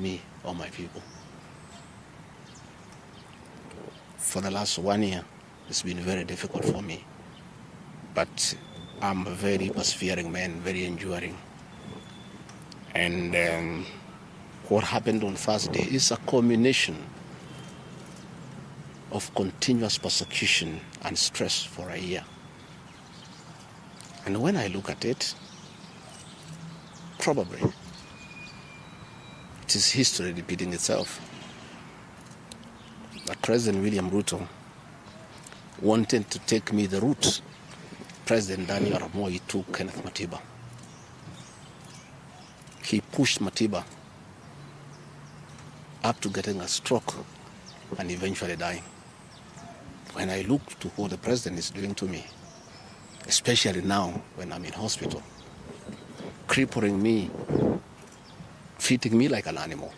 me or my people. For the last 1 year, it's been very difficult for me. But I'm a very persevering man, very enduring. And what happened on Thursday is a culmination of continuous persecution and stress for a year. And when I look at it, probably it is history repeating itself. But President William Ruto wanted to take me the route President Daniel Arap Moi took Kenneth Matiba. He pushed Matiba up to getting a stroke and eventually dying. When I look to what the president is doing to me, especially now when I'm in hospital, crippling me, treating me like an animal,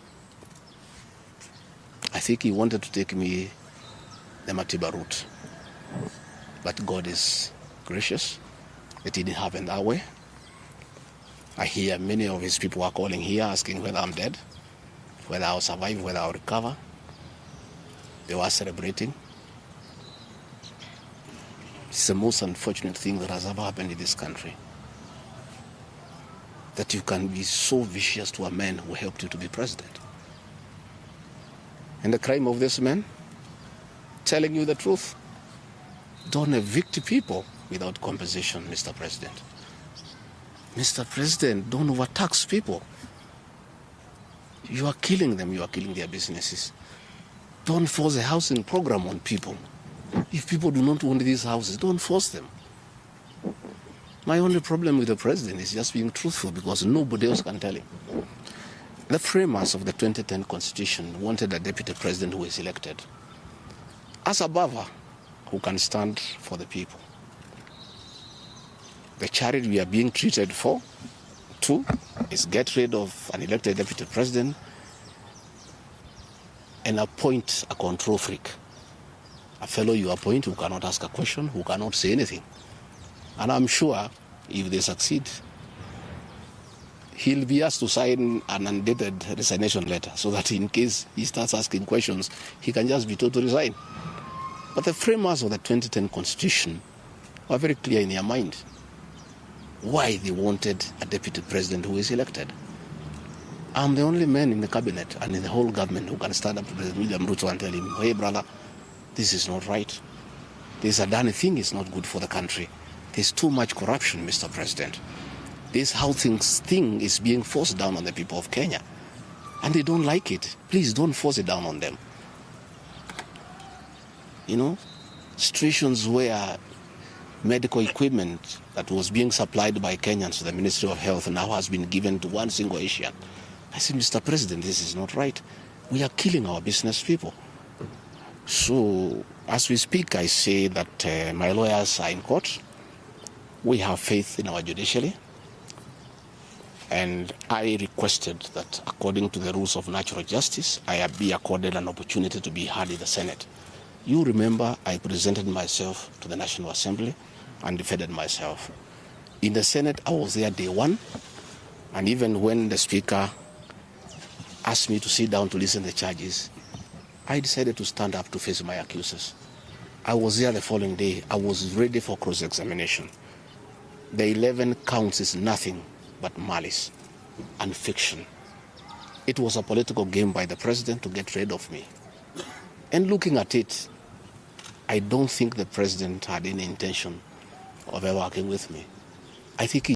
I think he wanted to take me the Matiba route. But God is gracious. It didn't happen that way. I hear many of his people are calling here asking whether I'm dead, whether I'll survive, whether I'll recover. They were celebrating. It's the most unfortunate thing that has ever happened in this country. That you can be so vicious to a man who helped you to be president. And the crime of this man, telling you the truth. Don't evict people without compensation, Mr. President. Mr. President, don't overtax people. You are killing them, you are killing their businesses. Don't force a housing program on people. If people do not want these houses, don't force them. My only problem with the president is just being truthful because nobody else can tell him. The framers of the 2010 Constitution wanted a deputy president who is elected as a buffer who can stand for the people. The charity we are being treated for, too, is get rid of an elected deputy president and appoint a control freak. A fellow you appoint who cannot ask a question, who cannot say anything. And I'm sure if they succeed, he'll be asked to sign an undated resignation letter so that in case he starts asking questions, he can just be told to resign. But the framers of the 2010 Constitution were very clear in their mind why they wanted a deputy president who is elected. I'm the only man in the cabinet and in the whole government who can stand up to President William Ruto and tell him, hey brother, this is not right. This Adani thing is not good for the country. There's too much corruption, Mr. President. This housing thing is being forced down on the people of Kenya. And they don't like it. Please don't force it down on them. You know, situations where medical equipment that was being supplied by Kenyans to the Ministry of Health now has been given to one single Asian. I said, Mr. President, this is not right. We are killing our business people. So, as we speak, I say that my lawyers are in court. We have faith in our judiciary. And I requested that, according to the rules of natural justice, I be accorded an opportunity to be heard in the Senate. You remember I presented myself to the National Assembly and defended myself. In the Senate, I was there day one. And even when the Speaker asked me to sit down to listen to the charges, I decided to stand up to face my accusers. I was there the following day. I was ready for cross-examination. The 11 counts is nothing but malice and fiction. It was a political game by the president to get rid of me. And looking at it, I don't think the president had any intention of ever working with me. I think he